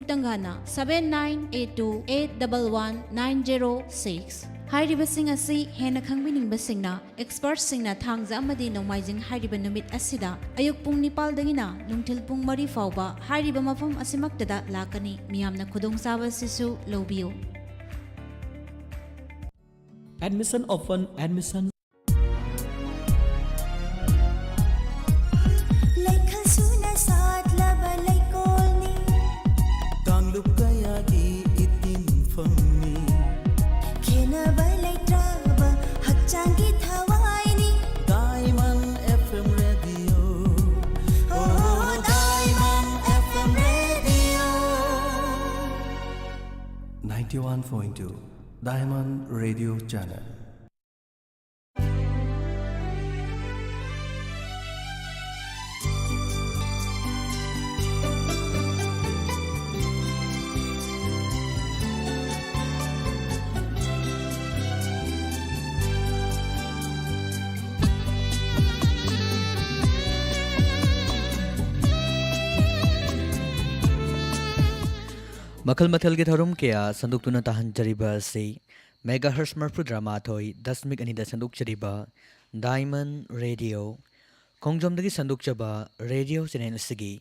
ꯇꯪꯒꯥꯅ 7982811906 ꯍꯥꯏꯔꯤꯕꯁꯤꯡ ꯑꯁꯤ ꯍꯦꯟꯅ ꯈꯪꯕꯤꯅꯤꯡꯕꯁꯤꯡꯅ ꯑꯦꯛꯁꯄꯔꯠꯁꯤꯡꯅ ꯊꯥꯡꯖ ꯑꯃꯗꯤ ꯅꯣꯡꯃꯥꯏꯖꯤꯡ ꯍꯥꯏꯔꯤꯕ ꯅꯨꯃꯤꯠ ꯑꯁꯤꯗ ꯑꯌꯨꯛ ꯄꯨꯡ 9ꯗꯒꯤꯅ ꯅꯨꯡꯊꯤꯜ ꯄꯨꯡ 4 ꯐꯥꯎꯕ ꯍꯥꯏꯔꯤꯕ ꯃꯐꯝ ꯑꯁꯤꯃꯛꯇꯗ ꯂꯥꯛꯀꯅꯤ ꯃꯤꯌꯥꯝꯅ ꯈꯨꯗꯣꯡꯆꯥꯕ ꯑꯁꯤꯁꯨ ꯂꯧꯕꯤꯌꯨ Admission open. Admission. ꯂꯩꯈꯜꯁꯨꯅ ꯁꯥꯠꯂꯕ ꯂꯩꯀꯣꯜꯅꯤ ꯀꯥꯡꯂꯨꯞ ꯀꯌꯥꯒꯤ ꯏꯇꯤꯟꯐꯝꯅꯤ ꯈꯦꯅꯕ ꯂꯩꯇ꯭ꯔꯕ ꯍꯛꯆꯥꯡꯒꯤ ꯊꯋꯥꯏꯅꯤ Diamond FM Radio Diamond FM Radio 91.2 Diamond Radio Channel. ꯃꯈꯜ ꯃꯊꯦꯜꯒꯤ ꯊꯧꯔꯝ ꯀꯌꯥ ꯁꯟꯗꯣꯛꯇꯨꯅ ꯇꯥꯍꯟꯖꯔꯤꯕ ꯑꯁꯤ ꯃꯦꯒꯥ ꯍꯔꯁ 92.2 ꯁꯟꯗꯣꯛꯆꯔꯤꯕ ꯗꯥꯏꯃꯟ ꯔꯦꯗꯤꯑꯣ ꯈꯣꯡꯖꯣꯝꯗꯒꯤ ꯁꯟꯗꯣꯛꯆꯕ ꯔꯦꯗꯤꯑꯣ ꯆꯦꯅꯦꯜ ꯑꯁꯤꯒꯤ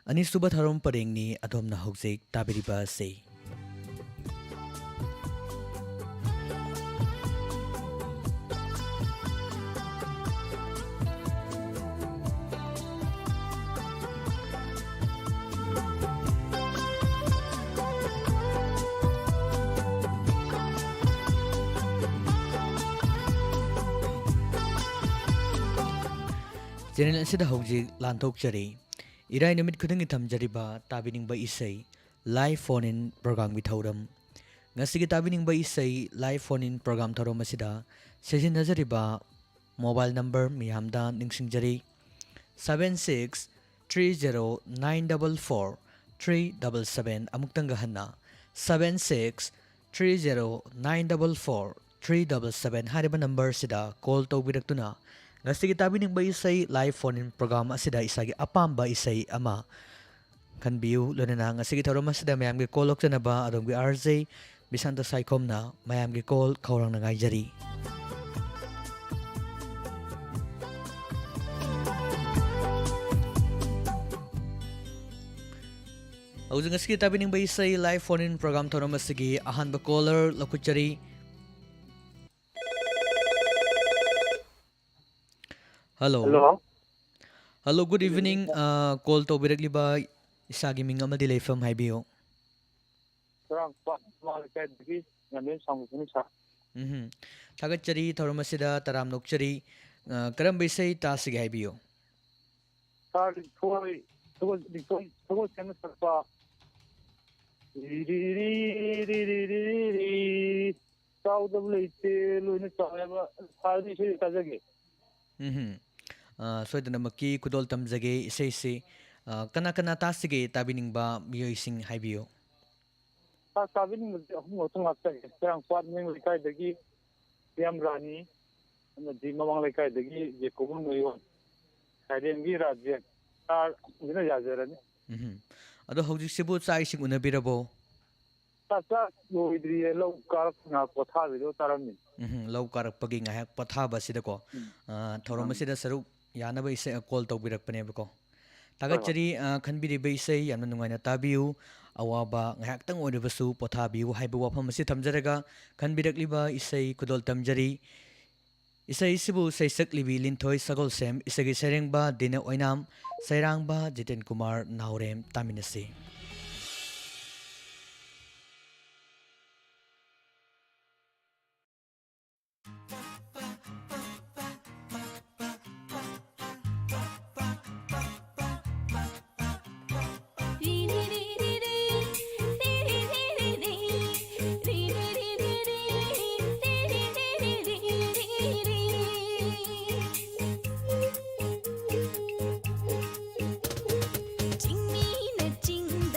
ꯑꯅꯤꯁꯨꯕ ꯊꯧꯔꯝ ꯄꯔꯦꯡꯅꯤ ꯑꯗꯣꯝꯅ ꯍꯧꯖꯤꯛ ꯇꯥꯕꯤꯔꯤꯕ ꯑꯁꯤ ꯆꯦꯅꯦꯜ ꯑꯁꯤꯗ ꯍꯧꯖꯤꯛ ꯂꯥꯟꯊꯣꯛꯆꯔꯤ ꯏꯔꯥꯏ ꯅꯨꯃꯤꯠ ꯈꯨꯗꯤꯡꯒꯤ ꯊꯝꯖꯔꯤꯕ ꯇꯥꯕꯤꯅꯤꯡꯕ ꯏꯁꯩ ꯂꯥꯏꯚ ꯐꯣꯟ ꯏꯟ ꯄ꯭ꯔꯣꯒ꯭ꯔꯥꯝꯒꯤ ꯊꯧꯔꯝ ꯉꯁꯤꯒꯤ ꯇꯥꯕꯤꯅꯤꯡꯕ ꯏꯁꯩ ꯂꯥꯏꯚ ꯐꯣꯟ ꯏꯟ ꯄ꯭ꯔꯣꯒ꯭ꯔꯥꯝ ꯊꯧꯔꯝ ꯑꯁꯤꯗ ꯁꯤꯖꯤꯟꯅꯖꯔꯤꯕ ꯃꯣꯕꯥꯏꯜ ꯅꯝꯕꯔ ꯃꯤꯌꯥꯝꯗ ꯅꯤꯡꯁꯤꯡꯖꯔꯤ 7630944377 ꯑꯃꯨꯛꯇꯪꯒ ꯍꯟꯅ 7630944377 ꯍꯥꯏꯔꯤꯕ ꯅꯝꯕꯔꯁꯤꯗ ꯀꯣꯜ ꯇꯧꯕꯤꯔꯛꯇꯨꯅ ꯉꯁꯤꯒꯤ ꯇꯥꯕꯤꯅꯤꯡꯕ ꯏꯁꯩ ꯂꯥꯏꯚ ꯐꯣꯟ ꯏꯟ ꯄ꯭ꯔꯣꯒ꯭ꯔꯥꯝ ꯑꯁꯤꯗ ꯏꯁꯥꯒꯤ ꯑꯄꯥꯝꯕ ꯏꯁꯩ ꯑꯃ ꯈꯟꯕꯤꯌꯨ ꯂꯣꯏꯅꯅ ꯉꯁꯤꯒꯤ ꯊꯧꯔꯝ ꯑꯁꯤꯗ ꯃꯌꯥꯝꯒꯤ ꯀꯣꯜ ꯂꯧꯖꯅꯕ ꯑꯗꯣꯝꯒꯤ RJ ꯕꯤꯁꯥꯟꯇ ꯁꯥꯏꯈꯣꯝꯅ ꯃꯌꯥꯝꯒꯤ ꯀꯣꯜ ꯈꯧꯔꯥꯡꯅ ꯉꯥꯏꯖꯔꯤ ꯍꯧꯖꯤꯛ ꯉꯁꯤꯒꯤ ꯇꯥꯕꯤꯅꯤꯡꯕ ꯏꯁꯩ ꯂꯥꯏꯚ ꯐꯣꯟ ꯏꯟ ꯄ꯭ꯔꯣꯒ꯭ꯔꯥꯝ ꯊꯧꯔꯝ ꯑꯁꯤꯒꯤ ꯑꯍꯥꯟꯕ colour ꯂꯧꯈꯠꯆꯔꯤ Hello. Hello, good evening. Call taubirakliba isagi ming amadi leifam haibiyo. Thagatchari thoramasida taram nokchari karam bisai tasige haibiyo. Soidanamaki kudol tamjage isaisi kana kana tasige tabiningba miyoising haibiyo. Tabiningba ahum otong akta serang kwat meng lekaidagi Siam Rani amadi mamang lekaidagi Jekobun Noyon Kairengi Rajya tar ina yajarani Ado hojik sibu chai sing unabirabo ta loidri lo kar na kotha video tarami lau karakpagi ngayak pathaba sidako thauram asida saruk yanaba isai call taubirakpanebako Tagachari khanbiriba isai yamna nungaina tabiu awaba ngayaktang oiribasu pothabiu haiba wafam asi thamjaraga khanbirakliba isai kudol tamjari isai sibu saisaklibi linthoi sagol sem isagi serengba dina oinam sairangba Jiten Kumar Naurem taminasi ꯆꯤꯡꯃꯤꯅ ꯆꯤꯡꯗ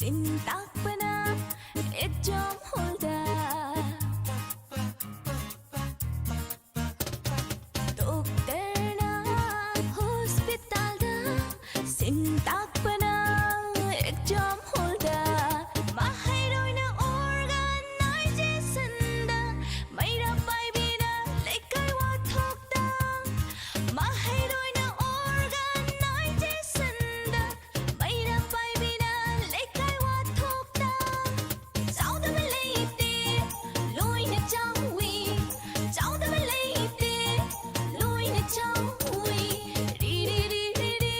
sintakpana ekjom holda dokterna hospitalda sintakpana ekjom holda mahairoina organization da maira paibina lekai wathokta mahairoina organization da maira paibina lekai wathokta chaudaba leite loina chawi chaudaba leite loina chawi ri ri ri ri ri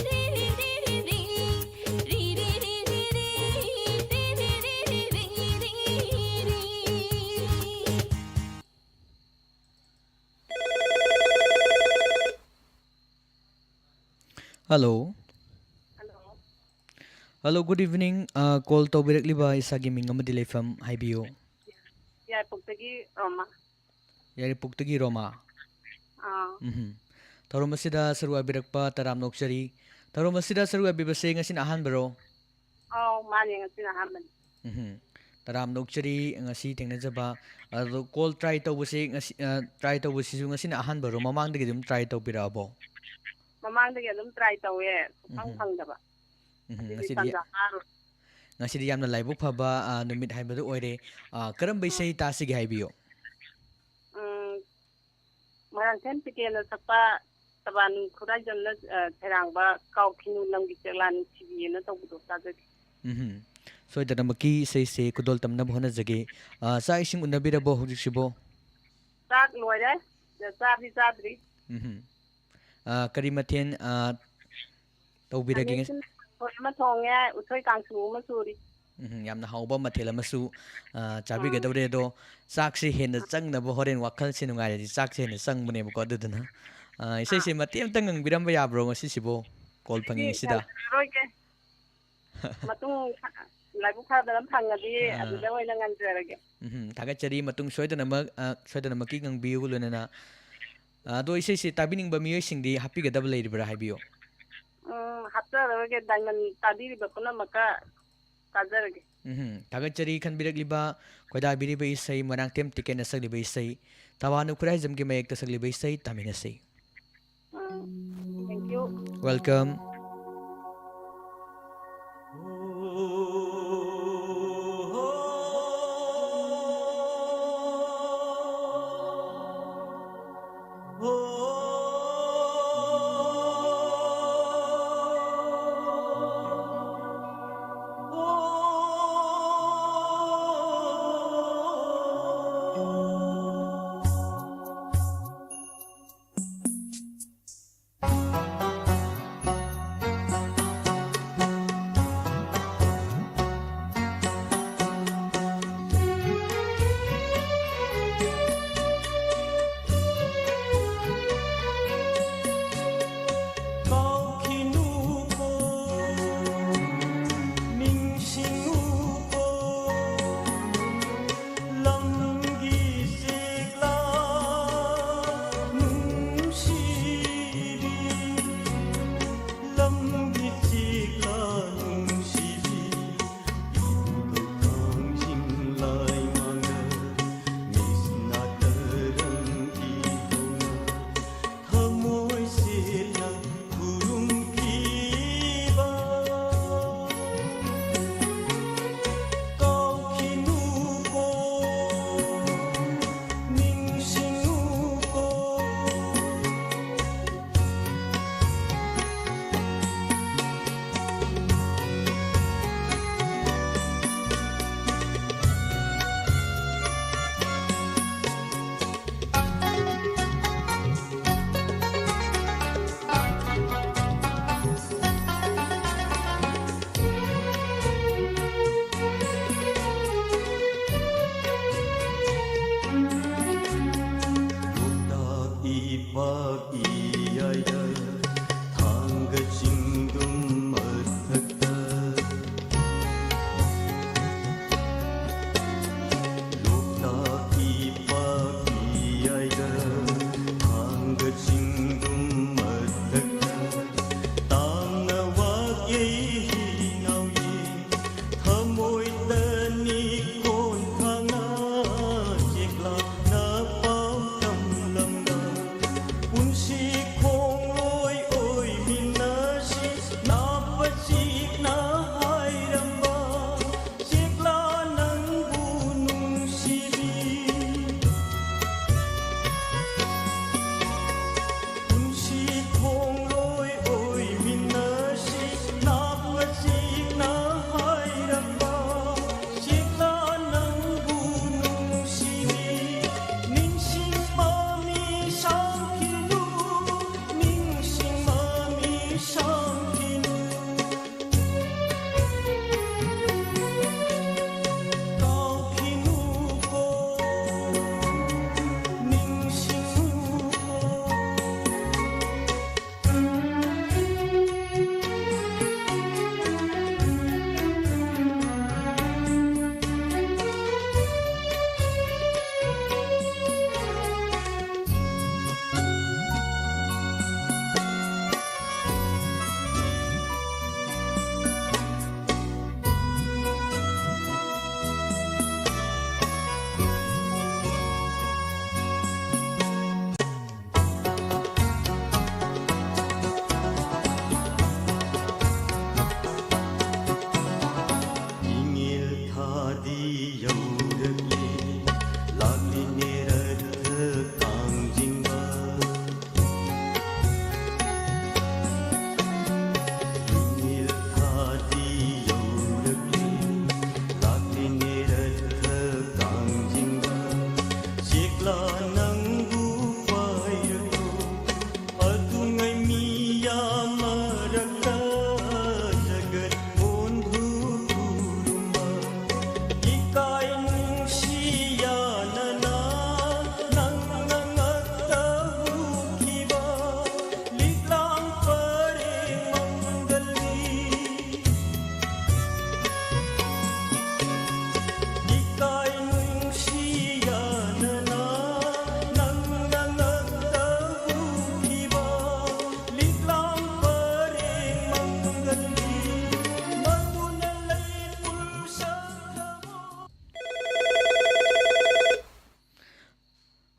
ri ri ri ri ri ri ri ri ri ri ri ri ri Hello. Hello, good evening. Call tawbirakliba isagi ming amadi leifam haibiyo. ꯌꯥꯏꯄꯣꯛꯇꯒꯤ ꯔꯣꯃꯥ Yaripugtagi Roma. Tauromasida saru abirakpa taram nokchari. Tauromasida saru abibase ngasin ahan baro. ꯑꯥꯎ ꯃꯥꯅꯦ ꯉꯁꯤꯅ ꯑꯍꯥꯟꯕꯅꯤ Taram nokchari ngasi tengnajaba. Ado call try tawbase ngasi try tawbasisu ngasin ahan baro. Mamangdagi dum try tawbirabo. ꯃꯃꯥꯡꯗꯒꯤ ꯑꯗꯨꯝ try ꯇꯧꯋꯦ ꯁꯨꯡꯐꯪ ꯐꯪꯗꯕ Ngasi ꯇꯟꯖꯥ ꯆꯥꯔꯨ Ngasi yamna laibuk phaba numit haibadu oire. Karamba isai tasigi haibiyo. Moirangthem ꯄꯤꯀꯦꯅ ꯁꯛꯄ ꯇꯕꯥꯅꯨ ꯈꯨꯔꯥꯏꯖꯝꯅ ꯁꯩꯔꯥꯡꯕ ꯀꯥꯎꯈꯤꯅꯨ ꯅꯪꯒꯤ ꯆꯦꯛꯂꯥ ꯅꯨꯡꯁꯤꯕꯤꯑꯅ ꯇꯧꯕꯗꯣ ꯇꯥꯖꯒꯦ Soidanamaki say say kudol tamna bhona jage. Sa ising unabirabo hujisibo. ꯆꯥꯛ ꯂꯣꯏꯔꯦ ꯆꯥꯗꯤ ꯆꯥꯗ꯭ꯔꯤ Karimathen tawbiragi ꯈꯥꯃꯦꯟ ꯑꯃ ꯊꯣꯡꯉꯦ ꯎꯁꯣꯏ ꯀꯥꯡꯁꯨ ꯑꯃ ꯁꯨꯔꯤ yamna hauba mathel amasu chabigadawre do chakse henna changnaba horen wakhal se nungairadi chakse henna changbane ko aduduna isai se mate amta ngangbiramba yabro ngasi sibo call phangi sida ꯔꯣꯏꯒꯦ ꯃꯇꯨꯡ ꯂꯥꯏꯕꯛ ꯐꯗꯅ ꯐꯪꯉꯗꯤ ꯑꯗꯨꯗ ꯑꯣꯏꯅ ꯉꯟꯖꯔꯒꯦ thagachari matung soidanamakki ngangbiu lunana do isai se tabiningba miyoi singdi hapigadaba leiribra haibiyo ꯍꯥꯞꯆꯔꯒꯦ Diamond ꯇꯥꯕꯤꯔꯤꯕ ꯄꯨꯝꯅꯃꯛꯀ ꯇꯥꯖꯔꯒꯦ thagachari khanbiragliba koidabiriba isai marangtem tikena sagliba isai tawanu khuraijamgi mayekta sagliba isai taminasai thank you welcome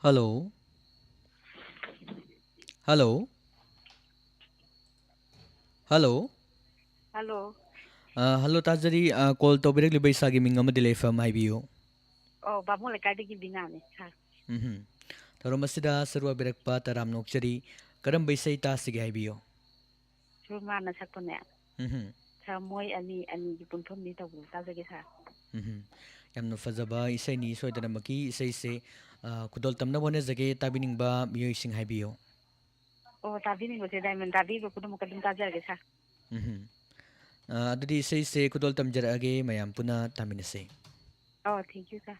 Hello. Hello. Hello. Hello. Hello Tajari, call to Birek Libaisagi Mingama delay from IBU. Oh, Bamu Lekadigi Binani. Toromasida Sarwa Birekpa Taram Nokchari, Karam Baisai Tasig IBU. Surmana Sakone. Samoy Ani Yupun from Nita Tazagisa. Yamno Fazaba, Isai Ni, Soidanamaki, say, Kudol Tamna one is the gate, Tabining Ba, Musing IBU. Oh, Tabini was a diamond Davi, Kudumukan Tazagisa. Adudi say, Kudol Tamjarage, Mayampuna, Taminase. Oh, thank you, sir.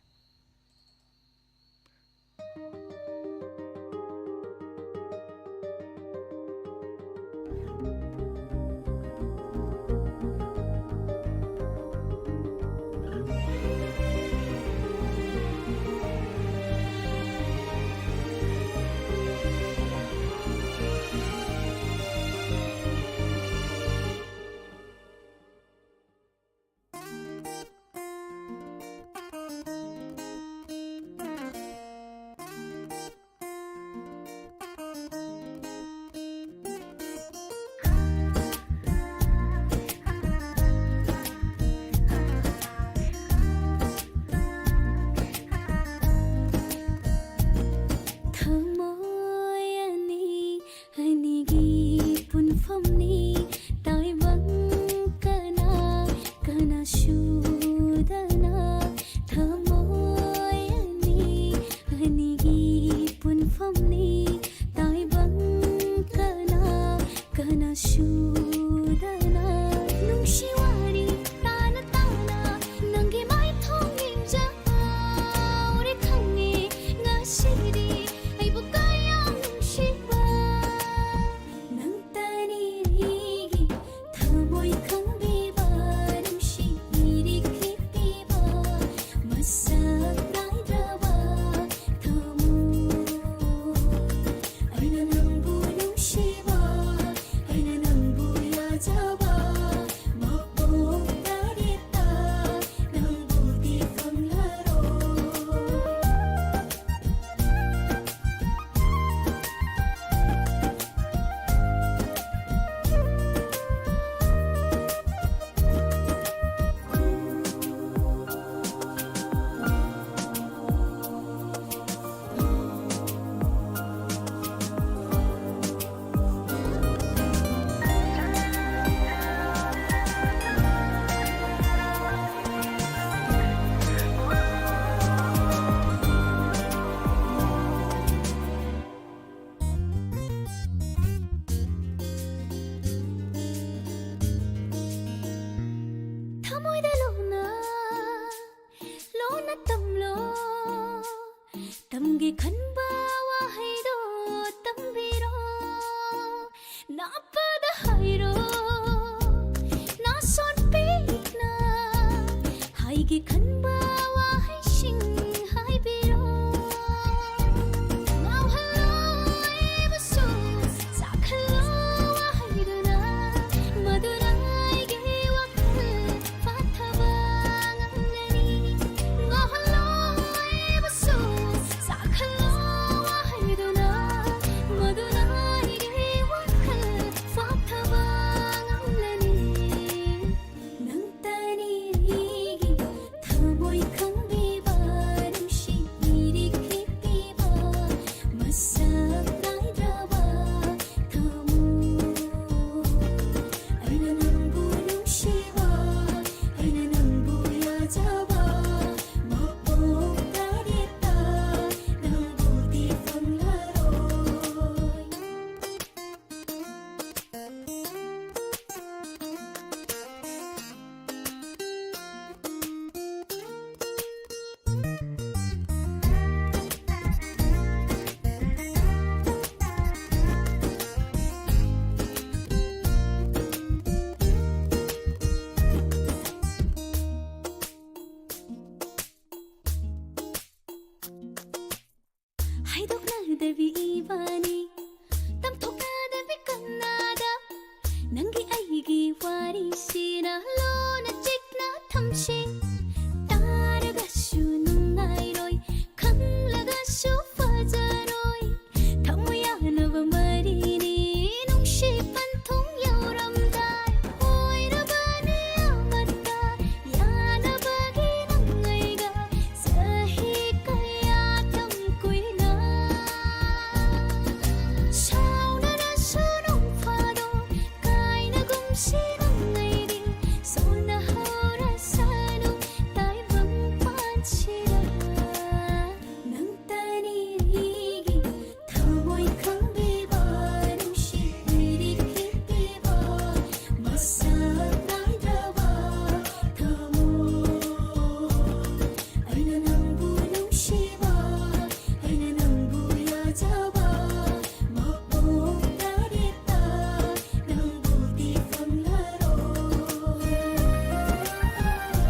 따라가슈 눈나이로이 강라가슈 파자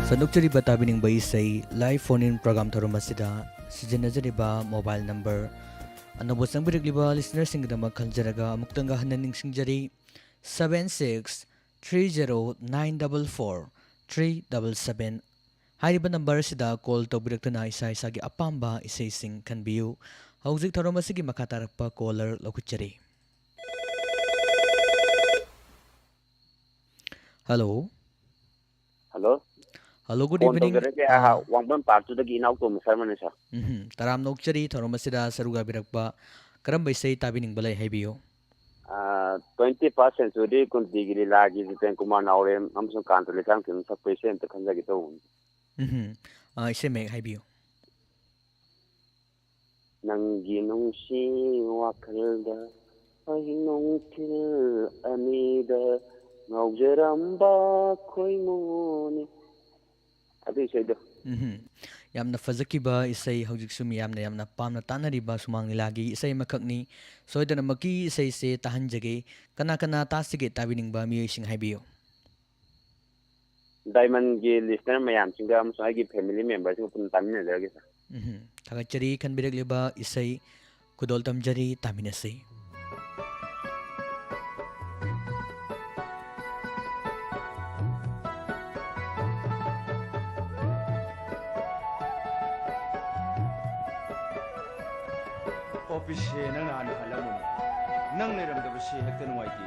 Sanukchariba tabining isay live phone-in program thorom asida sijanajariba mobile number anabo sangbirigliba listeners singdama khaljaraga amuktanga hananing singjari 7630944377 Hariba number sida call tawbiraktana isa isagi apamba isay sing kanbiyu hauzik thorom asigi makatarakpa caller lokuchari Hello Hello. Hello, good Phone evening. Wangban part to the Ginau to Mr. Sir. Taram Nokchari, Thoromasida, Saruga Birakba, Karamba say Tabining Balay Hebio. 21st century contigri lagi di Tenkuman Aurem, Amson Country, Sankin, sufficient to Kanjagito. I say make Hebio. Nanginong si Wakalda, Ahinong Til Anida, Naujeramba Koimoni. I think so. Yamna Fazakiba isay Haujiksumi Yamna Pamna Tanariba Sumangi Lagi, isay Makakni, so the Maki say Tahanjage, Kanakana Tasige Tabining ba Musing Hebio. Diamond Gill listener, my am singam, so I give family members who put Tamil. Tagachari can be Liba isay Kudoltam Jari Taminase. Office nang naan halamun nang neramdaba si hekta nuwaiti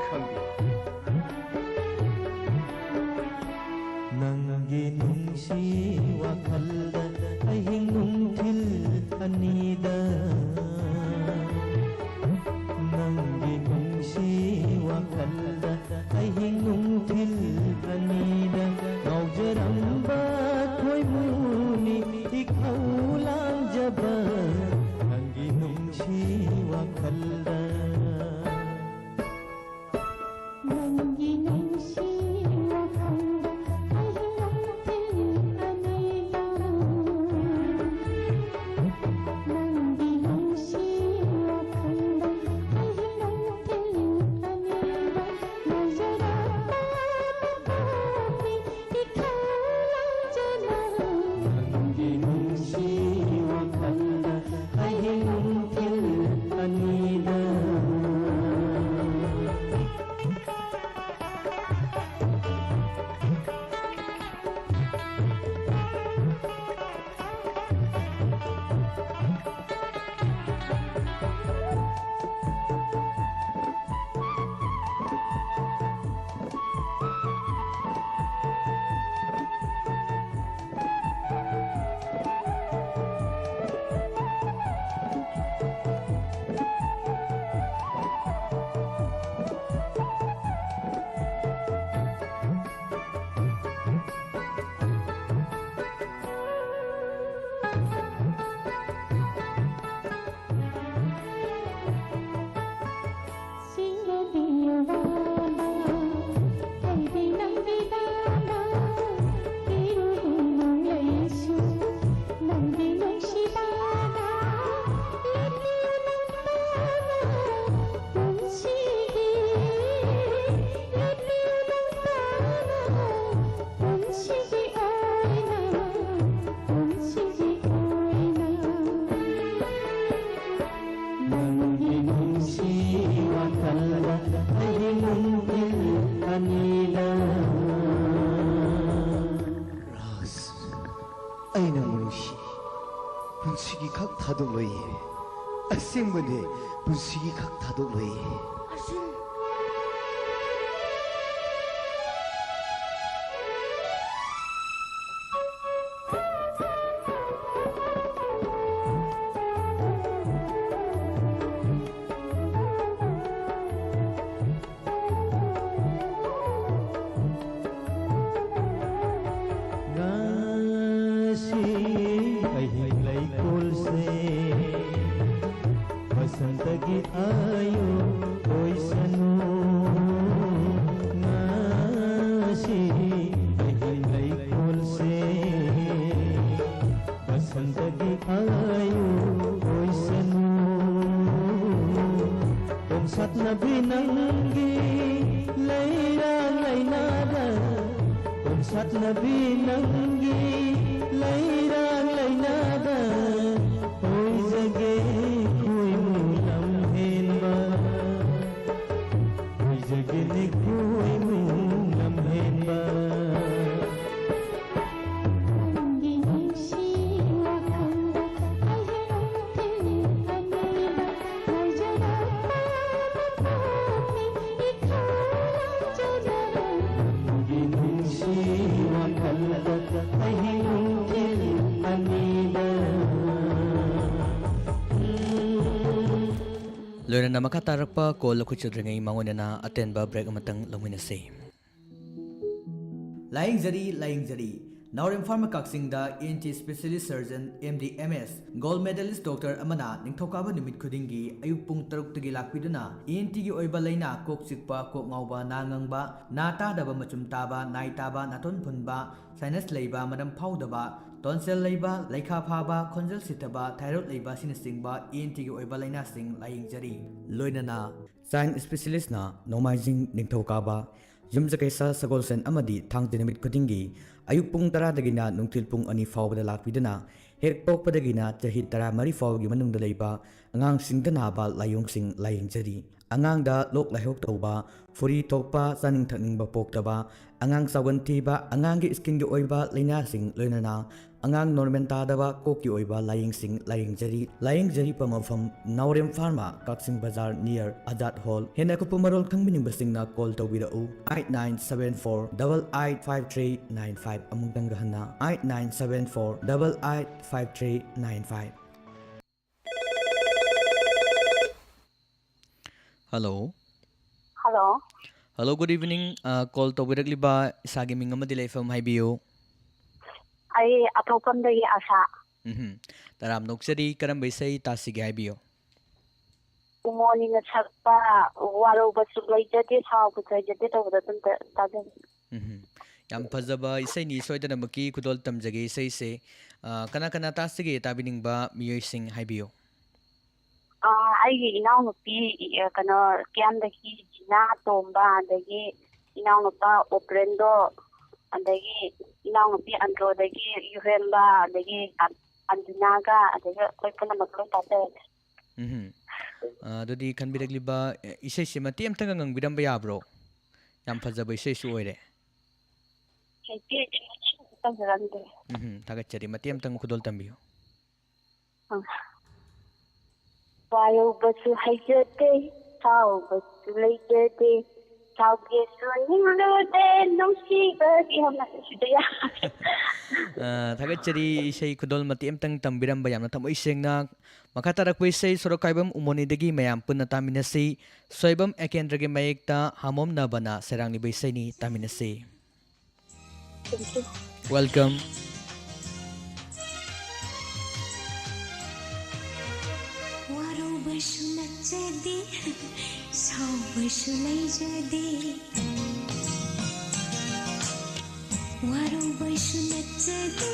khangbi Nangi nungsi wakhalda ahing nungthil anida Nangi nungsi wakhalda ahing nungthil anida ngaujaramba khoi muni ikhaulang jaba Nangi nungsi wakhalda Nangi nungsi wakhalda ꯑꯩꯅ ꯃꯅꯨꯡꯁꯤ ꯄꯨꯟꯁꯤꯒꯤ ꯈꯛ ꯊꯥꯗꯣꯛꯂꯣꯏ ꯑꯁꯦꯡꯕꯅꯤ ꯄꯨꯟꯁꯤꯒꯤ ꯈꯛ ꯊꯥꯗꯣꯛꯂꯣꯏ बसंत की आयो ꯆꯠꯅꯕꯤ ꯅꯪꯒꯤ ꯂꯩꯔꯥꯡ ꯂꯩꯅꯥꯗ ꯑꯣꯏꯖꯒꯦ ꯈꯣꯏꯃꯨ ꯂꯝꯍꯦꯟꯕ ꯑꯣꯏꯖꯒꯦꯅꯦ ꯈꯣꯏꯃꯨ ꯂꯝꯍꯦꯟꯕ Loirana makha tarakpa call lakhuchudrengai mangonana atenba break amatang longminase. laying jari Naurem Pharma Kaksingda ENT Specialist Surgeon MD MS Gold Medalist Doctor Amana Ningthokaba Numit Khudingi Ayuk Pung Taruk Tagi Lakpiduna ENT gi oiba laina kok sikpa kok ngauba na ngangba na tadaba machum taba nai taba naton phunba sinus leiba madam phaudaba tonsil leiba leikha phaba khonjal sitaba thyroid leiba sinisingba ENT gi oiba laina sing laying jari loinana sign specialist na nomaijing ningthokaba Yumjakaisa Sagolsen Amadi Thang Dinamit Kudingi Ayuk Pung Taradagina Nungtil Pung Ani Fawda Lakpidana Hek Pokpadagina Jahit Tara Mari Fawgi Manung Dalaiba Angang Sing Danaba Layong Sing Laying Jari Angang da Lok Lahok Tauba Furi Tokpa Saning Thakning Bapoktaba Angang Sawantiba Angang Skin Oiba Lina Sing Loinana Angang Norman Tadaba Koki Oiba Laying Sing Laying Jari Pamafam Naurem Pharma Kaksing Bazar near Adat Hall Hena Kupumarol Kangbining Basingna call to with 8974885395 among Tanggahana 8974885395. Hello. Hello, good evening. Call to with Liba Sagi Mingamadile from Hibio. ꯑꯩ ꯑꯇꯣꯞꯄꯝꯗꯒꯤ ꯑꯁꯥ Taram Noksari Karambisay Tasigi Hibio. ꯎꯃꯣꯅꯤꯅ ꯁꯛꯄ ꯋꯥꯔꯧꯕꯁꯨ ꯂꯩꯖꯗꯦ ꯁꯥꯎꯕꯁꯨ ꯂꯩꯖꯗꯦ ꯇꯧꯕꯗ ꯑꯗꯨꯝ ꯇꯥꯖꯩ Yam Pazaba Isay ni Soidanamaki Kudol Tamjagi say say Kana Tasigi Tabiningba Mio Sing Hibio. ꯑꯩꯒꯤ ꯏꯅꯥꯎꯅꯨꯄꯤ ꯀꯩꯅꯣ ꯀꯤꯌꯥꯝꯗꯒꯤ ꯖꯤꯅꯥ ꯇꯣꯝꯕ ꯑꯗꯒꯤ ꯏꯅꯥꯎꯅꯨꯄꯥ ꯑꯣꯄ꯭ꯔꯦꯟꯗꯣ ꯑꯗꯒꯤ ꯏꯅꯥꯎꯅꯨꯄꯤ ꯑꯟꯗ꯭ꯔꯣꯗꯒꯤ ꯌꯨꯍꯦꯟꯕ ꯑꯗꯒꯤ ꯑꯟꯖꯨꯅꯥꯒ ꯑꯗꯒꯤ ꯑꯩꯈꯣꯏ ꯄꯨꯝꯅꯃꯛ ꯂꯣꯏ ꯇꯥꯖꯔꯦ Dodi Kanbiragliba Isay Simati am Tangang Bidamba Yabro Yam Pazaba Isay Suere Tagachari Matiam Tang Kudol Tambio. Warobasu haijate, saubasu leijate, saugesu ninglude, nungsiba, ihamnasudaya. Tagachari Isay Kudol Matiam Tang Tambiramba Yam Natamo Isengna Makatarak Isay Sorokaibam Umonidagi Mayam Punataminasi Soibam Ekendragi Mayekta Hamom Nabana Serang ni Baisani Taminasi. Thank you. Welcome. Warobasu nachade, saubasu leijade. Warobasu nachade,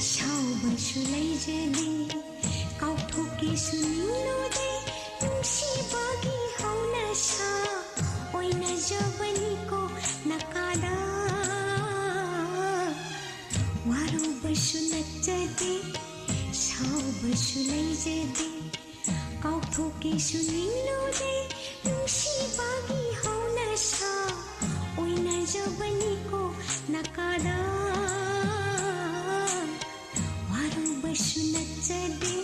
saubasu leijade. Kauthoki sunilode, nungsibagi hauna sa, oina jabani ko nakada. Warobasu nachade, saubasu leijade. Kauthoki sunilode, nungsibagi hauna sa, oina jabani ko nakada. Warobasu nachade,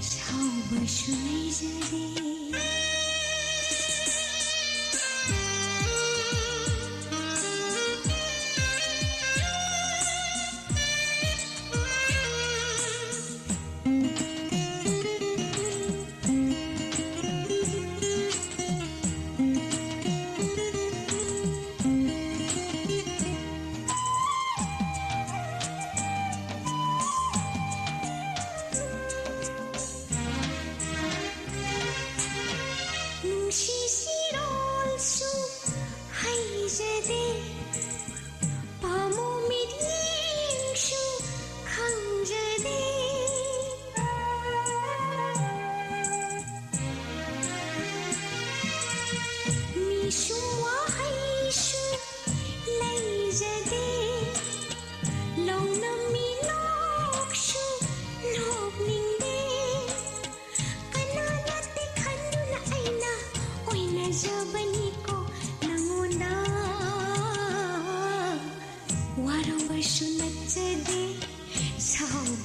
saubasu leijade.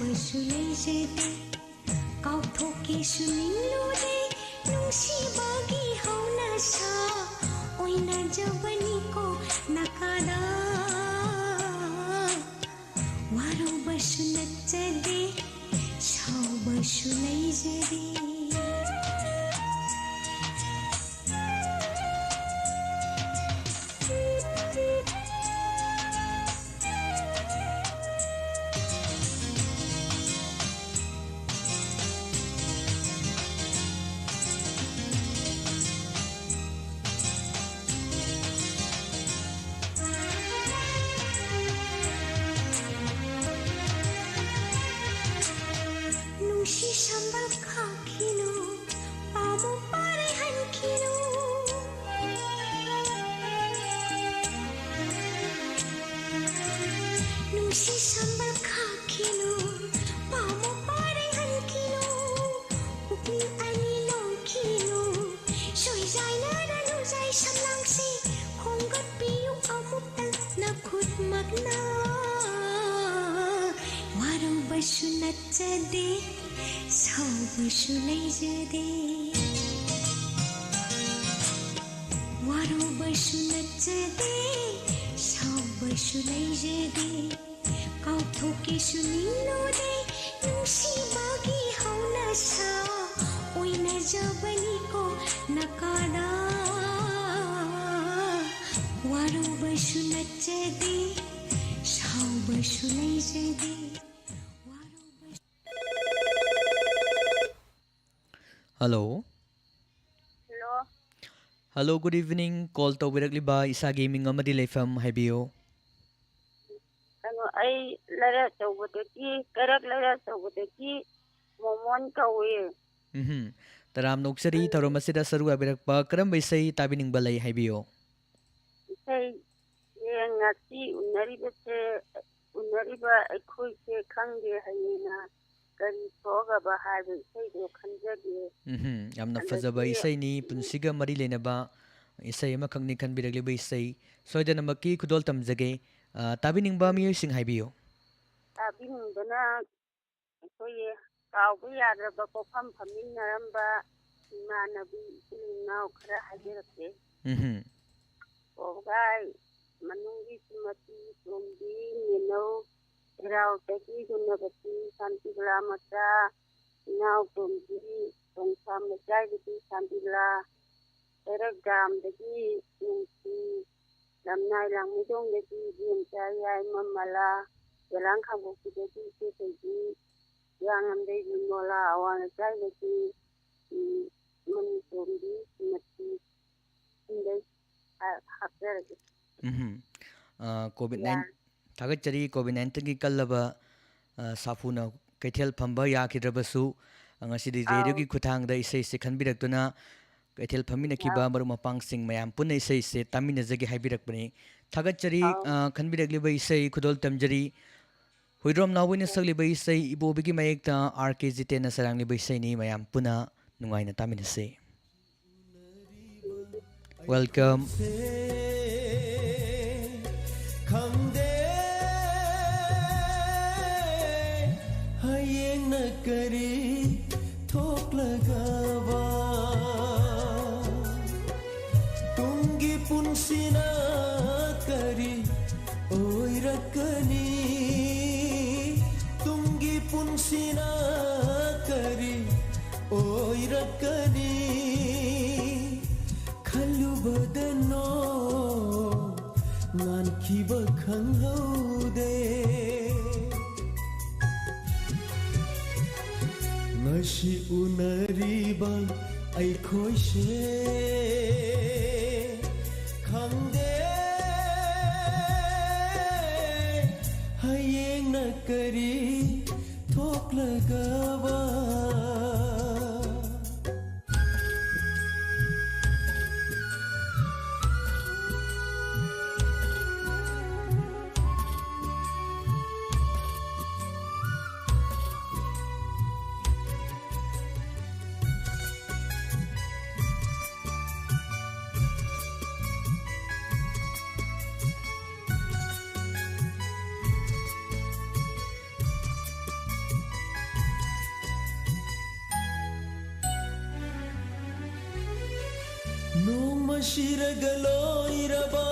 ꯁꯥꯎꯕꯁꯨ ꯂꯩꯖꯗꯦ ꯀꯥꯎꯊꯣꯛꯀꯦꯁꯨ ꯅꯤꯡꯂꯨꯗꯦ ꯅꯨꯡꯁꯤꯕꯒꯤ ꯍꯧꯅꯁꯥ ꯑꯣꯏꯅꯖꯕꯅꯤꯀꯣ ꯅꯥꯀꯥꯗ ꯋꯥꯔꯧꯕꯁꯨ ꯅꯠꯆꯗꯦ ꯁꯥꯎꯕꯁꯨ ꯂꯩꯖꯗꯦ नुशी संबल खाखिनु पामो पारे हनखिनु नुशी संबल खाखिनु पामो पारे हनखिनु उकनी अनि लोखिनु सोइजाइना नुजाइ समलांगसी खोंगत PU अमुक्तन नखुद मगना वारौबसु नच्चदे साउबसु लैजदे वारौबसु नच्चदे साउबसु लैजदे काउथोकेसु निल्लोदे नुंसिबगी हौनसा ओइनजबनिको नकादा वारौबसु नच्चदे साउबसु लैजदे Hello. Hello. Hello, good evening. Call to Wirakliba Isa Gaming Amadi Leifam Haibio. Ano ay lara tawbadaki karak lara tawbadaki momon kawi. Taram Noksari, Taramasida Saru Abirakpa, Karam Bisay, Tabining Balay Haibio. Say yang ngasi unariba aikoi se kange hayina. Yamna fazaba isay ni punsiga mari lenaba isay amakang ni kanbiragliba isay soidana maki kudol tamjage tabining ba miyoy sing haibiyo tabiningdana akoye kawba yadraba pofam faminaramba imanabi ilinaw khara hajirake ogai manungi sumati sombi neno Rao teki gunabati Santibla mata now tumji tungsam lejai di Santibla eragam deki nungsi lamnai lang midong deki diamcaya mamala jalan kamu deki deki yang amde mola awan lejai deki mentumbi mati indai hakar COVID-19 Tagachari COVID-19 ki kallaba safuna kaithel phamba yakidrabasu angasidi radio ki khuthang da isai se khanbiraktuna kaithel phamina kiba maru mapang sing mayam punai isai se tamina jagi haibirak bani Tagachari khanbiragliba isai khudol tamjari huidrom nawina sagliba isai ibobigi mayekta RKGT na sarangliba isai ni mayam puna nungaina tamina se Welcome करी ठोक लगावा तुंगी पुंसिना करी ओई रकनी तुंगी पुंसिना करी ओई रकनी खलु बदनो नान की बखंगौदे Nasi unariba ay khoise khangde hayeng na kari thok lagawa ꯃꯁꯤꯔꯒꯂꯣꯏꯔꯕ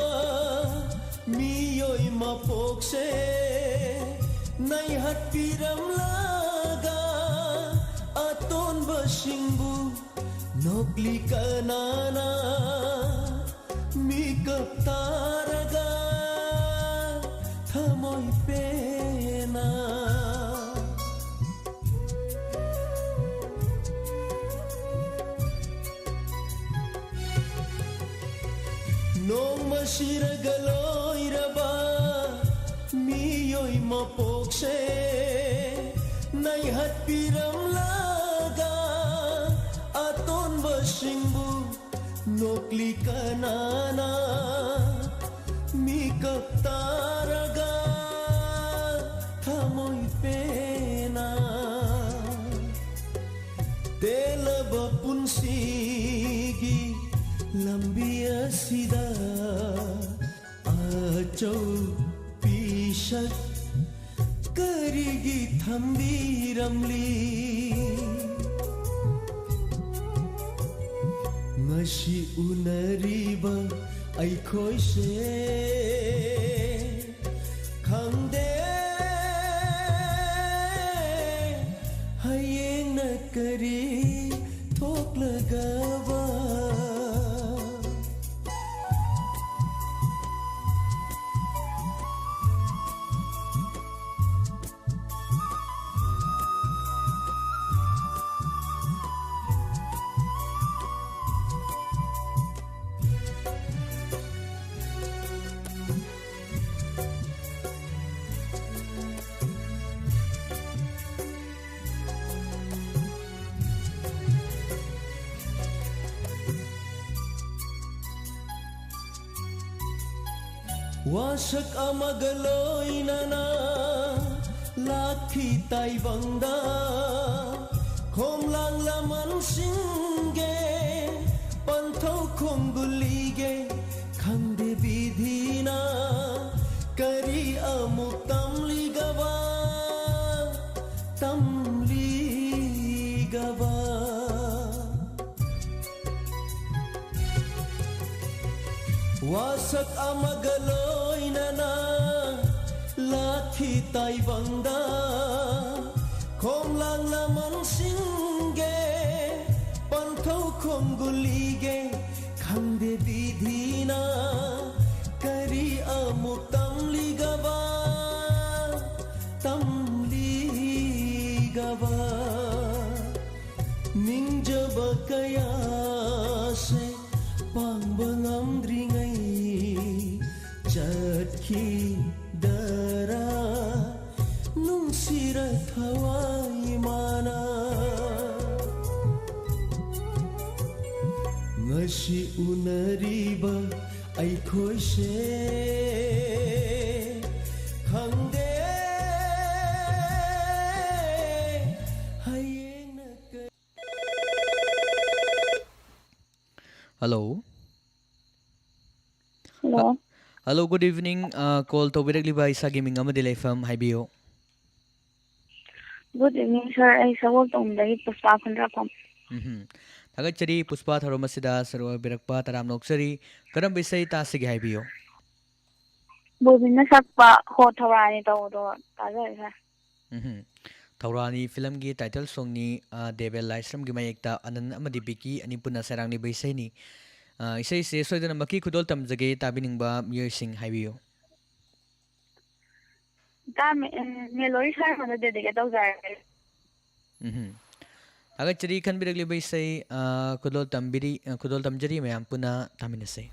ꯃꯤꯑꯣꯏ ꯃꯄꯣꯛꯁꯦ ꯅꯩꯍꯠꯄꯤꯔꯝꯂꯒ ꯑꯇꯣꯟꯕꯁꯤꯡꯕꯨ ꯅꯣꯛꯂꯤ ꯀꯅꯥꯅ ꯃꯤꯀꯞ ꯇꯥꯔꯒ ꯊꯃꯣꯏ ꯄꯦꯅ ꯅꯣꯡꯃ ꯁꯤꯔꯒ ꯂꯣꯏꯔꯕ ꯃꯤꯑꯣꯏ ꯃꯄꯣꯛꯁꯦ ꯅꯩꯍꯠꯄꯤꯔꯝꯂꯒ ꯑꯇꯣꯟꯕꯁꯤꯡꯕꯨ ꯅꯣꯛꯂꯤ ꯀꯅꯥꯅ ꯃꯤꯀꯞ ꯇꯥꯔꯒ ꯊꯃꯣꯏ ꯄꯦꯅ ꯇꯦꯜꯂꯕ ꯄꯨꯟꯁꯤꯒꯤ ꯂꯝꯕꯤ ꯑꯁꯤꯗ ꯑꯆꯧ ꯄꯤꯁꯛ ꯀꯔꯤꯒꯤ ꯊꯝꯕꯤꯔꯝꯂꯤ ꯉꯁꯤ ꯎꯅꯔꯤꯕ ꯑꯩꯈꯣꯏꯁꯦ ꯈꯪꯗꯦ ꯍꯌꯦꯡꯅ ꯀꯔꯤ ꯊꯣꯛꯂꯒꯕ वाशक अमगलोइनना लाखी ताइबंदा खोमलांग लमन सिंगे पंथौ खोंगुलीगे खंदे विधिना करी अमुक तमलीगवा वासक अमगलोइनना लाखी ताइबंदा खोमलांग लमन सिंगे पंथौ खोंगुलीगे खंदे विधिना करी अमुक तमलीगवा निंजब कया से पांगबंgamdringai चटकी दरा नुंसिरा थवाई माना ngasi unariba aikhoise khangde Hello. Hello. Hello, good evening. Call to directly by sa gaming Amadilay from Hibio. Good evening, sir. I sa work on the Puspa Kondrapam. Tagachari Puspa Tharomasida Sarwa Birakpa Taram Noksari Karam Bisay Tasig Hibio. Bubina Sakpa Hotorani Todo Taza. Taurani film gi title song ni Devel Lysram gi mayekta anan amadi biki anipuna sarang ni baisai ni isai se soidana maki khudol tamjage tabiningba miyoi sing haibiyo ta melori sar mana de de to jar aga chiri khan biragli baisai khudol tamjari mayam puna taminase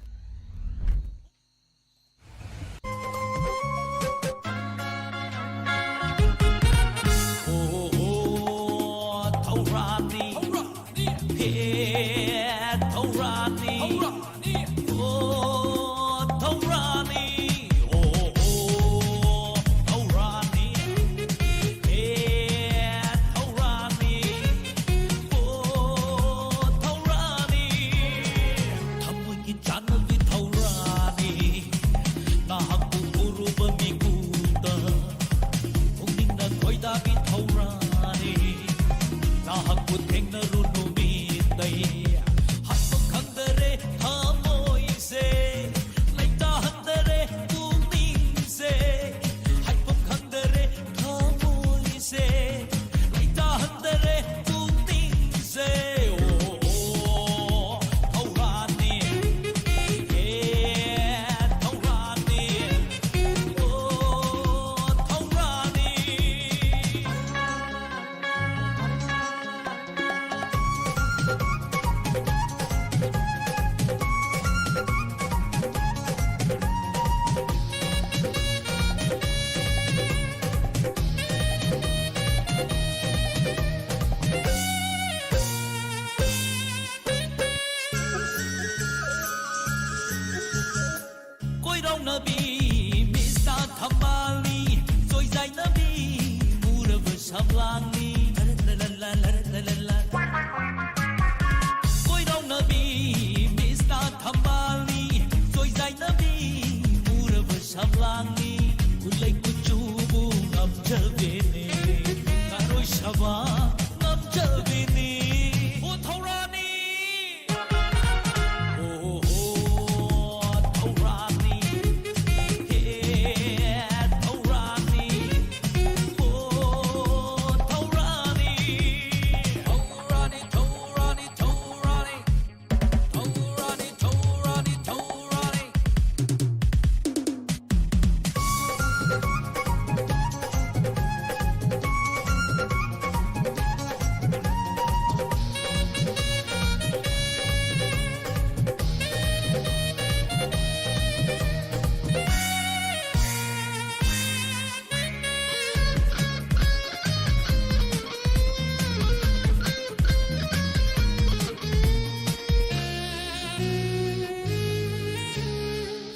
Jana ꯀꯣꯏꯔꯥꯎꯅꯕꯤ ꯃꯤꯁꯇ ꯊꯝꯕꯥꯜꯅꯤ ꯆꯣꯏꯖꯥꯏꯅꯕꯤ ꯃꯨꯔꯕ ꯁꯝꯂꯥꯡꯅꯤ ꯀꯣꯏꯔꯥꯎꯅꯕꯤ ꯃꯤꯁꯇ ꯊꯝꯕꯥꯜꯅꯤ ꯆꯣꯏꯖꯥꯏꯅꯕꯤ ꯃꯨꯔꯕ ꯁꯝꯂꯥꯡꯅꯤ ꯈꯨꯠꯂꯩ ꯀꯨꯆꯨꯕꯨ ꯉꯝꯖꯕꯤꯅꯤ ꯉꯥꯔꯣꯏ ꯁꯕꯥ ꯉꯝꯖꯕꯤꯅꯤ ꯍꯣ ꯊꯧꯔꯥꯅꯤꯊꯧꯔꯥꯅꯤ ꯍꯦꯊꯧꯔꯥꯅꯤꯊꯧꯔꯥꯅꯤꯊꯧꯔꯥꯅꯤ ꯊꯧꯔꯥꯅꯤ ꯊꯧꯔꯥꯅꯤꯊꯧꯔꯥꯅꯤ ꯊꯧꯔꯥꯅꯤ ꯊꯧꯔꯥꯅꯤ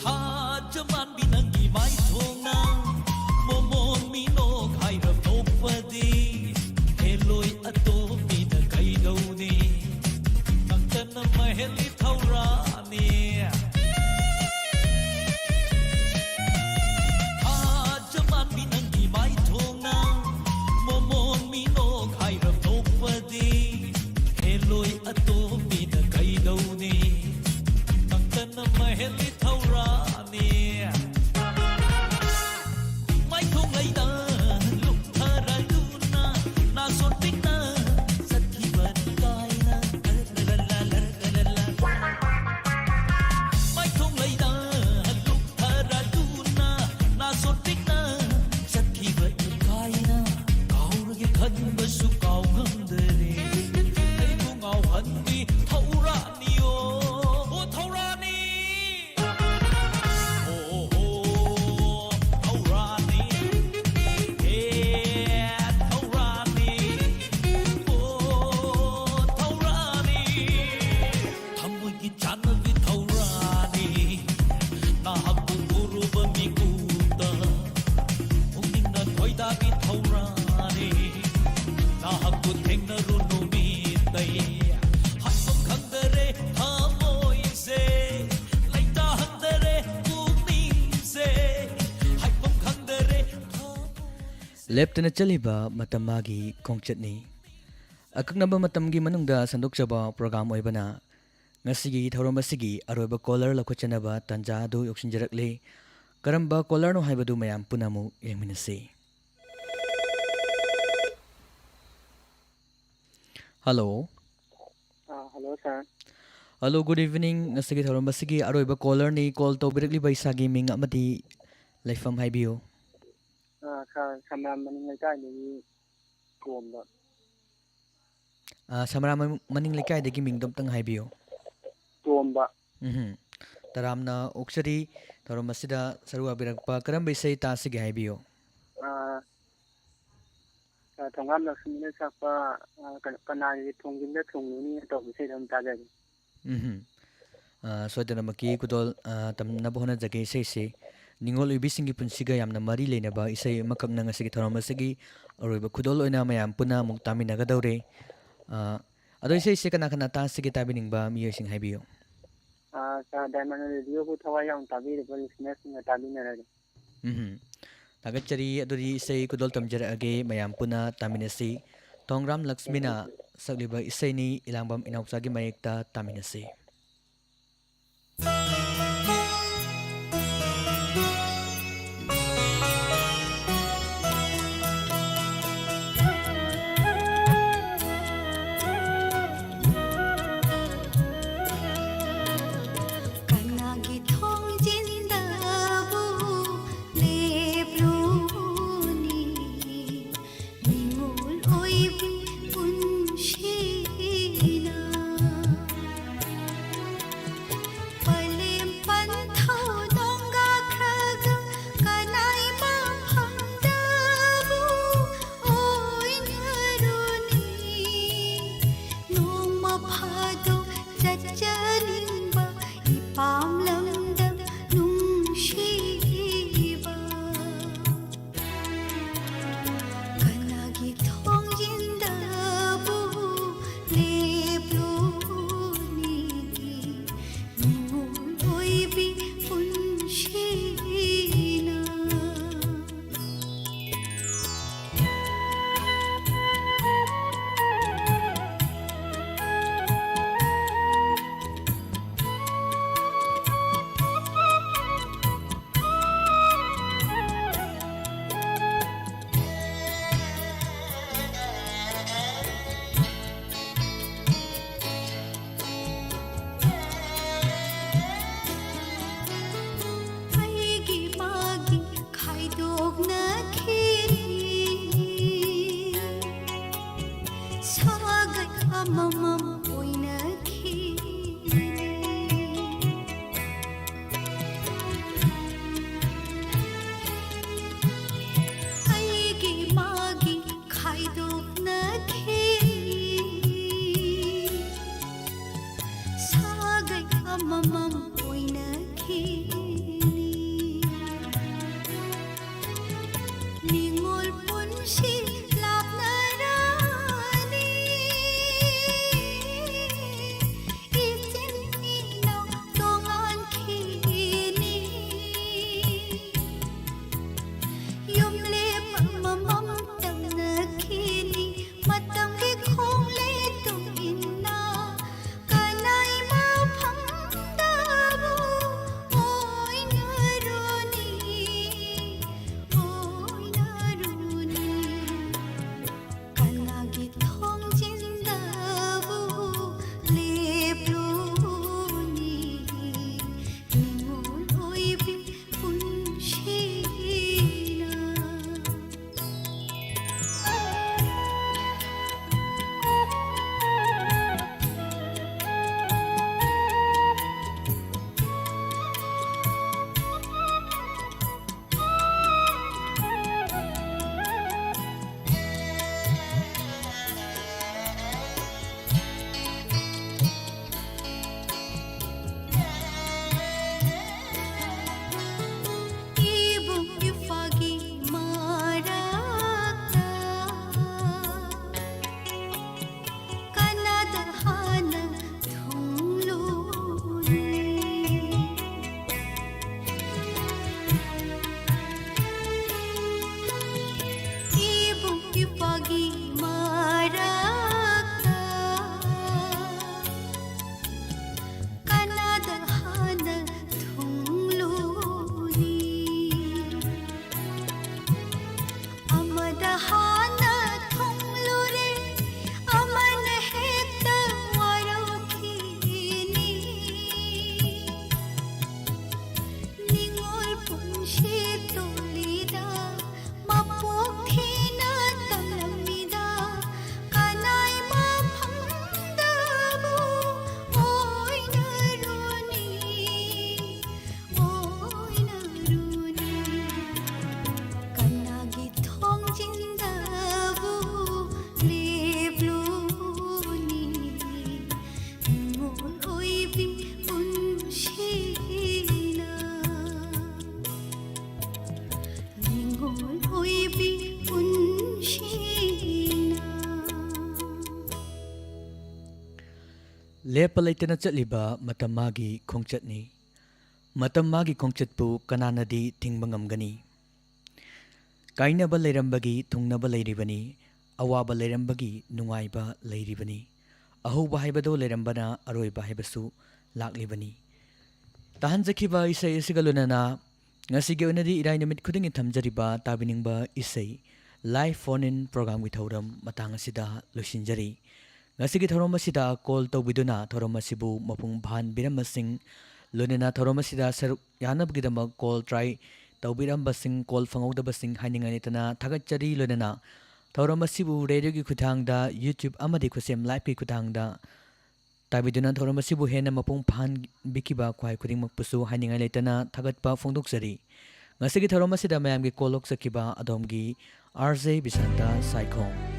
ꯊꯥꯖꯃꯥꯟꯕꯤ ꯅꯪꯒꯤ ꯃꯥꯏꯊꯣꯡꯅ ꯃꯣꯃꯣꯟ ꯃꯤꯅꯣꯛ ꯍꯥꯏꯔ ꯅꯣꯛꯄꯗꯤ ꯍꯦꯂꯣꯏ ꯑꯇꯣꯝꯕꯤꯅ ꯀꯩꯗꯧꯅꯤ ꯅꯪꯇꯅ ꯃꯍꯦꯜꯂꯤ ꯊꯧꯔꯥꯅꯤ ꯊꯥꯖꯃꯥꯟꯕꯤ ꯅꯪꯒꯤ ꯃꯥꯏꯊꯣꯡꯅ ꯃꯣꯃꯣꯟ ꯃꯤꯅꯣꯛ ꯍꯥꯏꯔ ꯅꯣꯛꯄꯗꯤ ꯍꯦꯂꯣꯏ ꯑꯇꯣꯝꯕꯤꯅ ꯀꯩꯗꯧꯅꯤ ꯅꯪꯇꯅ ꯃꯍꯦꯜꯂꯤ ꯊꯧꯔꯥꯅꯤ ꯃꯥꯏꯊꯣꯡ ꯂꯩꯅ ꯂꯨꯞꯊꯔꯗꯨꯅ ꯅꯥꯁꯣꯟ ꯄꯤꯛꯅ ꯆꯠꯈꯤꯕꯅꯤ ꯀꯥꯏꯅ ꯃꯥꯏꯊꯣꯡ ꯂꯩꯅ ꯂꯨꯞꯊꯔꯗꯨꯅ ꯅꯥꯁꯣꯟ ꯄꯤꯛꯅ ꯆꯠꯈꯤꯕꯅꯤ ꯀꯥꯏꯅ ꯀꯥꯎꯔꯒꯦ ꯈꯟꯕꯁꯨ ꯀꯥꯎ ꯉꯝꯗꯔꯦ ꯑꯩꯕꯨ ꯉꯥꯎꯍꯟꯕꯤ ꯊꯧꯔꯥꯅꯤꯌꯣ ꯍꯣ ꯊꯧꯔꯥꯅꯤꯊꯧꯔꯥꯅꯤ ꯍꯦ ꯊꯧꯔꯥꯅꯤ ꯊꯧꯔꯥꯅꯤ ꯊꯃꯣꯏꯒꯤ ꯆꯥꯟꯅꯕꯤ ꯊꯧꯔꯥꯅꯤ ꯅꯍꯥꯛꯄꯨ ꯎꯔꯨꯕ ꯃꯤꯀꯨꯞꯇ ꯄꯨꯛꯅꯤꯡꯅ ꯈꯣꯏꯗꯥꯕꯤ ꯊꯧꯔꯥꯅꯤ ꯅꯍꯥꯛꯄꯨ ꯊꯦꯡꯅꯔꯨ ꯅꯨꯃꯤꯠꯇꯩ ꯍꯥꯏꯐꯝ ꯈꯪꯗꯔꯦ ꯊꯃꯣꯏꯁꯦ ꯂꯩꯇꯥꯍꯟꯗꯔꯦ ꯄꯨꯛꯅꯤꯡꯁꯦ ꯍꯥꯏꯐꯝ ꯈꯪꯗꯔꯦ ꯂꯦꯞꯇꯅ ꯆꯠꯂꯤꯕ ꯃꯇꯝ ꯃꯥꯒꯤ ꯈꯣꯡꯆꯠꯅꯤ ꯑꯀꯛꯅꯕ ꯃꯇꯝꯒꯤ ꯃꯅꯨꯡꯗ ꯁꯟꯗꯣꯛꯆꯕ ꯄ꯭ꯔꯣꯒ꯭ꯔꯥꯝ ꯑꯣꯏꯕꯅ ꯉꯁꯤꯒꯤ ꯊꯧꯔꯝ ꯑꯁꯤꯒꯤ ꯑꯔꯣꯏꯕ ꯀꯣꯂꯔ ꯂꯧꯈꯠꯆꯅꯕ ꯇꯥꯟꯖꯥ ꯑꯗꯨ ꯌꯧꯁꯤꯟꯖꯔꯛꯂꯦ ꯀꯔꯝꯕ ꯀꯣꯂꯔꯅꯣ ꯍꯥꯏꯕꯗꯨ ꯃꯌꯥꯝ ꯄꯨꯟꯅ ꯑꯃꯨꯛ ꯌꯦꯡꯃꯤꯟꯅꯁꯤ ꯍꯜꯂꯣ ꯍꯜꯂꯣ ꯁꯥꯔ ꯍꯜꯂꯣ ꯒꯨꯗ ꯏꯚꯤꯅꯤꯡ ꯉꯁꯤꯒꯤ ꯊꯧꯔꯝ ꯑꯁꯤꯒꯤ ꯑꯔꯣꯏꯕ ꯀꯣꯂꯔꯅꯤ ꯀꯣꯜ ꯇꯧꯕꯤꯔꯛꯂꯤꯕ ꯏꯁꯥꯒꯤ ꯃꯤꯡ ꯑꯃꯗꯤ ꯂꯩꯐꯝ ꯍꯥꯏꯕꯤꯌꯨ ꯁꯥꯔ ꯁꯝꯔꯥꯝ ꯃꯅꯤꯡ ꯂꯩꯀꯥꯏꯗꯒꯤ ꯇꯣꯝꯕ ꯁꯃꯔꯥ ꯃꯅꯤꯡ ꯂꯩꯀꯥꯏꯗꯒꯤ ꯃꯤꯡꯗꯣ ꯑꯝꯇꯪ ꯍꯥꯏꯕꯤꯌꯨ ꯇꯣꯝꯕ ꯇꯔꯥꯝꯅ ꯑꯣꯛꯆꯔꯤ ꯊꯧꯔꯝ ꯑꯁꯤꯗ ꯁꯔꯨꯛ ꯌꯥꯕꯤꯔꯛꯄ ꯀꯔꯝꯕ ꯏꯁꯩ ꯇꯥꯁꯤꯒꯦ ꯍꯥꯏꯕꯤꯌꯨ ꯊꯣꯡꯒꯥꯝ ꯂꯛꯁꯃꯤꯅ ꯁꯛꯄ ꯀꯅꯥꯒꯤ ꯊꯣꯡꯖꯤꯟꯗ ꯊꯨꯡꯂꯨꯅꯤ ꯇꯧꯕ ꯏꯁꯩꯗꯣ ꯑꯃ ꯇꯥꯖꯒꯦ ꯁꯣꯏꯗꯅꯃꯛꯀꯤ ꯈꯨꯗꯣꯜ ꯇꯝꯅꯕ ꯍꯣꯠꯅꯖꯒꯦ ꯏꯁꯩꯁꯤ ꯅꯤꯡꯉꯣꯜ ꯑꯣꯏꯕꯤꯁꯤꯡꯒꯤ ꯄꯨꯟꯁꯤꯒ ꯌꯥꯝꯅ ꯃꯔꯤ ꯂꯩꯅꯕ ꯏꯁꯩ ꯑꯃꯈꯛꯅ ꯉꯁꯤꯒꯤ ꯊꯧꯔꯝ ꯑꯁꯤꯒꯤ ꯑꯔꯣꯏꯕ ꯈꯨꯗꯣꯜ ꯑꯣꯏꯅ ꯃꯌꯥꯝ ꯄꯨꯟꯅ ꯑꯃꯨꯛ ꯇꯥꯃꯤꯟꯅꯒꯗꯧꯔꯦ ꯑꯗꯣ ꯏꯁꯩꯁꯦ ꯀꯅꯥ ꯀꯅꯥ ꯇꯥꯁꯤꯒꯦ ꯇꯥꯕꯤꯅꯤꯡꯕ ꯃꯤꯑꯣꯏꯁꯤꯡ ꯍꯥꯏꯕꯤꯌꯨ ꯁꯥꯔ ꯗꯥꯏꯃꯟ ꯔꯦꯗꯤꯑꯣꯕꯨ ꯊꯋꯥꯏ ꯌꯥꯎꯅ ꯇꯥꯕꯤꯔꯤꯕ ꯂꯤꯁꯅꯔꯁꯤꯡꯒ ꯇꯥꯕꯤꯟꯅꯔꯒꯦ ꯊꯥꯒꯠꯆꯔꯤ ꯑꯗꯨꯗꯤ ꯏꯁꯩ ꯈꯨꯗꯣꯜ ꯇꯝꯖꯔꯛꯑꯒꯦ ꯃꯌꯥꯝ ꯄꯨꯟꯅ ꯇꯥꯃꯤꯟꯅꯁꯤ ꯊꯣꯡꯒ꯭ꯔꯥꯝ ꯂꯛꯁꯃꯤꯅ ꯁꯛꯂꯤꯕ ꯏꯁꯩꯅꯤ ꯏꯂꯥꯡꯕꯝ ꯏꯅꯥꯎꯆꯥꯒꯤ ꯃꯌꯦꯛꯇ ꯇꯥꯃꯤꯟꯅꯁꯤ Pale pan thau dong ga khra ꯂꯦꯞꯄ ꯂꯩꯇꯅ ꯆꯠꯂꯤꯕ ꯃꯇꯝ ꯃꯥꯒꯤ ꯈꯣꯡꯆꯠꯅꯤ ꯃꯇꯝ ꯃꯥꯒꯤ ꯈꯣꯡꯆꯠꯄꯨ ꯀꯅꯥꯅꯗꯤ ꯊꯤꯡꯕ ꯉꯝꯒꯅꯤ ꯀꯥꯏꯅꯕ ꯂꯩꯔꯝꯕꯒꯤ ꯊꯨꯡꯅꯕ ꯂꯩꯔꯤꯕꯅꯤ ꯑꯋꯥꯕ ꯂꯩꯔꯝꯕꯒꯤ ꯅꯨꯡꯉꯥꯏꯕ ꯂꯩꯔꯤꯕꯅꯤ ꯑꯍꯧꯕ ꯍꯥꯏꯕꯗꯣ ꯂꯩꯔꯝꯕꯅ ꯑꯔꯣꯏꯕ ꯍꯥꯏꯕꯁꯨ ꯂꯥꯛꯂꯤꯕꯅꯤ ꯇꯥꯍꯟꯖꯈꯤꯕ ꯏꯁꯩ ꯑꯁꯤꯒ ꯂꯣꯏꯅꯅ ꯉꯁꯤꯒꯤ ꯑꯣꯏꯅꯗꯤ ꯏꯔꯥꯏ ꯅꯨꯃꯤꯠ ꯈꯨꯗꯤꯡꯒꯤ ꯊꯝꯖꯔꯤꯕ ꯇꯥꯕꯤꯅꯤꯡꯕ ꯏꯁꯩ ꯂꯥꯏꯚ ꯐꯣꯟ ꯏꯟ ꯄ꯭ꯔꯣꯒ꯭ꯔꯥꯝꯒꯤ ꯊꯧꯔꯝ ꯃꯇꯥꯡ ꯑꯁꯤꯗ ꯂꯣꯏꯁꯤꯟꯖꯔꯤ ꯉꯁꯤꯒꯤ ꯊꯧꯔꯝ ꯑꯁꯤꯗ ꯀꯣꯜ ꯇꯧꯕꯤꯗꯨꯅ ꯊꯧꯔꯝ ꯑꯁꯤꯕꯨ ꯃꯄꯨꯡ ꯐꯥꯍꯟꯕꯤꯔꯝꯕꯁꯤꯡ ꯂꯣꯏꯅꯅ ꯊꯧꯔꯝ ꯑꯁꯤꯗ ꯁꯔꯨꯛ ꯌꯥꯅꯕꯒꯤꯗꯃꯛ ꯀꯣꯜ ꯇ꯭ꯔꯥꯏ ꯇꯧꯕꯤꯔꯝꯕꯁꯤꯡ ꯀꯣꯜ ꯐꯪꯍꯧꯗꯕꯁꯤꯡ ꯍꯥꯏꯅꯤꯡꯉꯥꯏ ꯂꯩꯇꯅ ꯊꯥꯒꯠꯆꯔꯤ ꯂꯣꯏꯅꯅ ꯊꯧꯔꯝ ꯑꯁꯤꯕꯨ ꯔꯦꯗꯤꯑꯣꯒꯤ ꯈꯨꯠꯊꯥꯡꯗ ꯌꯨꯇ꯭ꯌꯨꯕ ꯑꯃꯗꯤ ꯈꯨꯠꯁꯦꯝ ꯂꯥꯏꯚꯀꯤ ꯈꯨꯠꯊꯥꯡꯗ ꯇꯥꯕꯤꯗꯨꯅ ꯊꯧꯔꯝ ꯑꯁꯤꯕꯨ ꯍꯦꯟꯅ ꯃꯄꯨꯡ ꯐꯥꯍꯟꯕꯤꯈꯤꯕ ꯈ꯭ꯋꯥꯏ ꯈꯨꯗꯤꯡꯃꯛꯄꯨꯁꯨ ꯍꯥꯏꯅꯤꯡꯉꯥꯏ ꯂꯩꯇꯅ ꯊꯥꯒꯠꯄ ꯐꯣꯡꯗꯣꯛꯆꯔꯤ ꯉꯁꯤꯒꯤ ꯊꯧꯔꯝ ꯑꯁꯤꯗ ꯃꯌꯥꯝꯒꯤ ꯀꯣꯜ ꯂꯧꯖꯈꯤꯕ ꯑꯗꯣꯝꯒꯤ RJ ꯕꯤꯁꯥꯟꯇ ꯁꯥꯏꯈꯣꯝ